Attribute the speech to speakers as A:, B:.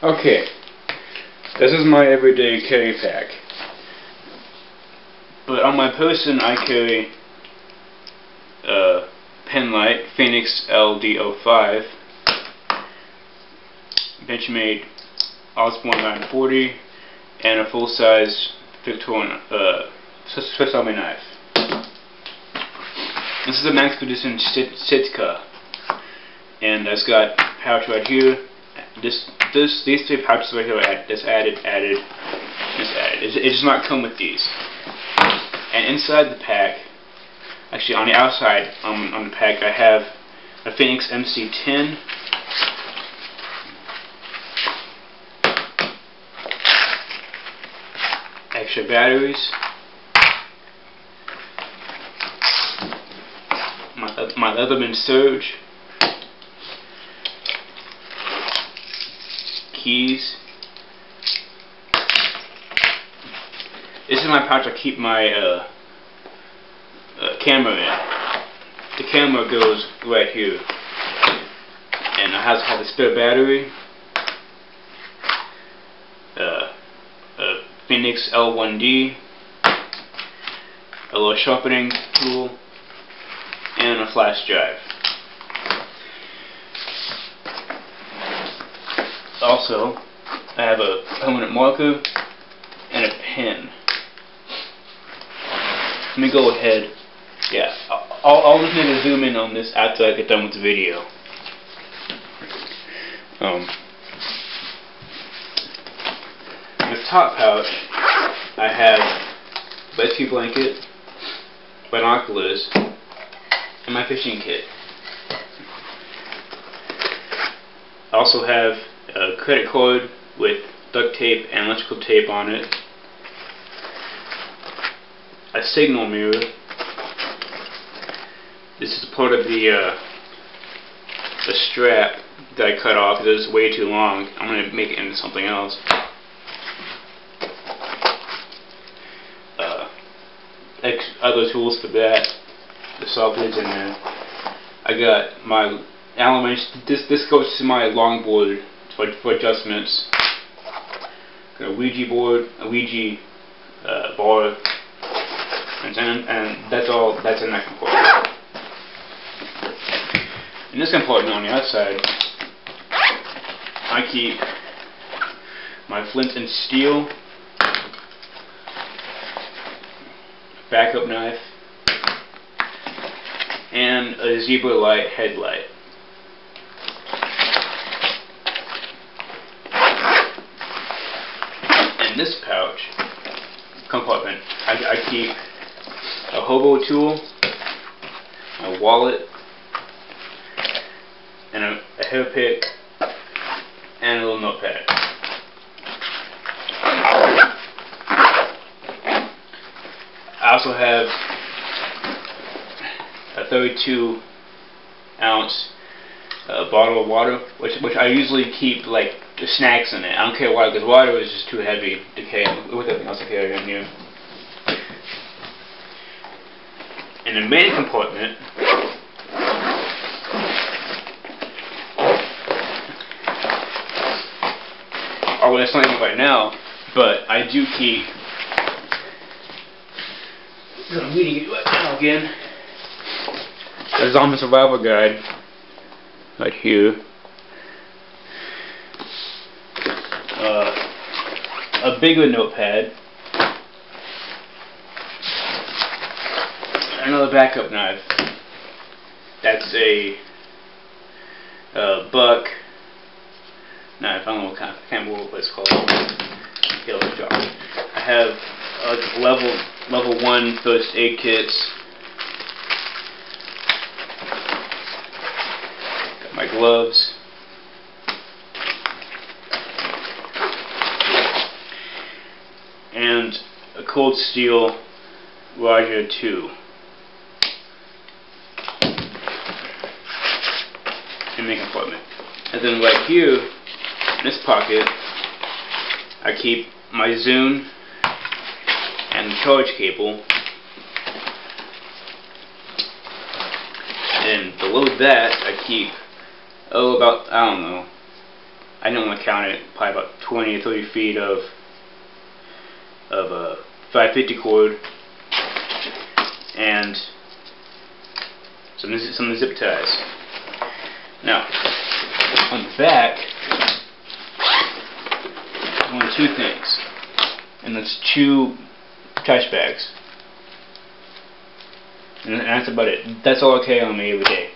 A: Okay, this is my everyday carry pack. But on my person I carry a Penlight Phoenix LD05, Benchmade Osborne 940, and a full-size Victorian Swiss Army knife. This is a Max Producing Sitka, and it's got pouch right here. These three pouches right here are just added. It does not come with these. And inside the pack, actually on the outside on the pack, I have a Phoenix MC10. Extra batteries. My Leatherman Surge. Keys. This is my pouch I keep my camera in. The camera goes right here, and I have a spare battery, a Phoenix L1D, a little sharpening tool, and a flash drive. Also, I have a permanent marker and a pen. Let me go ahead. Yeah, I'll just need to zoom in on this after I get done with the video. This top pouch, I have rescue blanket, binoculars, and my fishing kit. I also have a credit card with duct tape and electrical tape on it, a signal mirror. This is part of the strap that I cut off because it's way too long. I'm going to make it into something else. Other tools for that, the saw blades in there. I got my Allen wrench. This goes to my longboard for adjustments. Got a Ouija board, a Ouija bar, and that's all. That's in that compartment. In this compartment on the outside, I keep my flint and steel, backup knife, and a Zebra Light headlight. In this pouch compartment, I keep a hobo tool, a wallet, and a hair pick, and a little notepad. I also have a 32-ounce bottle of water, which I usually keep like the snacks in it. I don't care why, because water is just too heavy to carry with everything else I carry in here. In the main compartment, oh, that's not even right now, but I do keep. I'm reading it right now again. The Zombie Survival Guide, right here. A bigger notepad. Another backup knife. That's a buck knife. I don't know what kind. I can't remember what it's called. Yellow jar. I have level 1 first aid kits. Got my gloves. And a Cold Steel Roger 2. In the compartment. And then right here, in this pocket, I keep my Zune and the charge cable. And below that, I keep, about, I don't know, I didn't want to count it. Probably about 20 or 30 feet of a 550 cord and some zip ties. Now, on the back, I want two things, and that's 2 trash bags, and that's about it. That's all I carry on me every day.